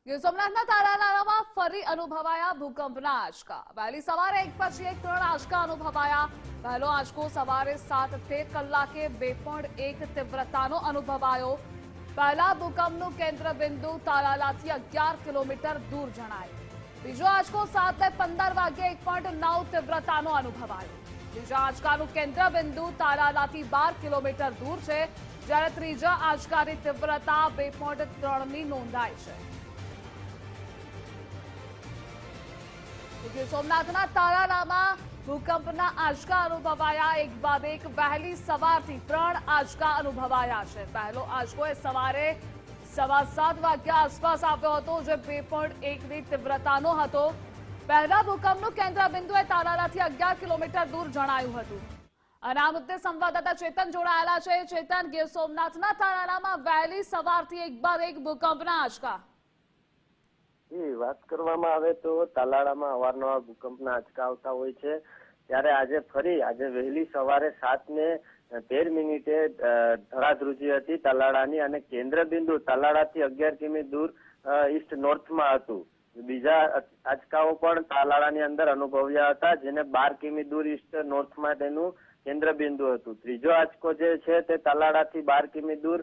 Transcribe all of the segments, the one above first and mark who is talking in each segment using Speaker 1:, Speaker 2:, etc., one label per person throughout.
Speaker 1: ગીર સોમનાથના તાલાલામાં ફરી અનુભવાયા ભૂકંપના આંચકા। વહેલી સવારે એક પછી એક 3 આંચકા અનુભવાયા। પહેલો આંચકો સવારે 7:13 કલાકે 2.1 તીવ્રતાનો અનુભવાયો। પહેલા ભૂકંપનું કેન્દ્ર બિંદુ તાલાલાથી 11 કિલોમીટર દૂર જણાયું। બીજો આંચકો 7:15 વાગ્યે 1.9 તીવ્રતાનો અનુભવાયો। ત્રીજા આંચકાનું કેન્દ્ર બિંદુ તાલાલાથી 12 કિલોમીટર દૂર છે, જ્યારે ત્રીજા આંચકાની તીવ્રતા 2.3ની નોંધાઈ છે। ગીર સોમનાથના તાલાલામાં ભૂકંપના આંચકા અનુભવાયા। એક બાદ એક વહેલી સવારથી 3 આંચકા અનુભવાયા છે। પહેલો આંચકો સવારે 7:15 વાગ્યા આસપાસ આવ્યો હતો, જે 2.1ની તીવ્રતાનો હતો। પહેલા ભૂકંપનું કેન્દ્ર બિંદુ તાલાલાથી 11 કિલોમીટર દૂર જણાયું હતું। અને આ મુદ્દે સંવાદદાતા ચેતન જોડાયેલા છે। ચેતન, ગીર સોમનાથના તાલાલામાં વહેલી સવારથી એક બાદ એક ભૂકંપના આંચકા।
Speaker 2: વાત કરવામાં આવે તો તાલાળામાં અવારનવાર ભૂકંપના આંચકા આવતા હોય છે, ત્યારે આજે વહેલી સવારે 7:13 ધરાધ્રુજી હતી તાલાળાની, અને કેન્દ્ર બિંદુ તાલાળાથી 11 કિમી દૂર ઈસ્ટ નોર્થમાં હતું। બીજા આંચકાઓ પણ તાલાળાની અંદર અનુભવ્યા હતા, જેને 12 કિમી દૂર ઈસ્ટ નોર્થમાં તેનું કેન્દ્ર બિંદુ હતું। ત્રીજો આંચકો જે છે તે તાલાળાથી 12 કિમી દૂર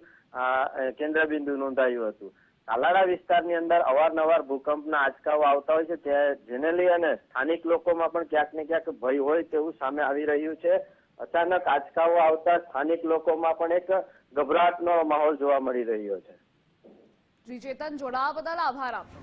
Speaker 2: કેન્દ્ર બિંદુ નોંધાયું હતું। તાલાળા વિસ્તારની અંદર અવારનવાર ભૂકંપના આંચકાઓ આવતા હોય છે, જેને લઈ અને સ્થાનિક લોકોમાં પણ ક્યાંક ને ક્યાંક ભય હોય તેવું સામે આવી રહ્યું છે। અચાનક આંચકાઓ આવતા સ્થાનિક લોકોમાં પણ એક ગભરાટનો માહોલ જોવા મળી રહ્યો છે।
Speaker 1: જી ચેતન, જોડાવા બદલ આભાર આપનો।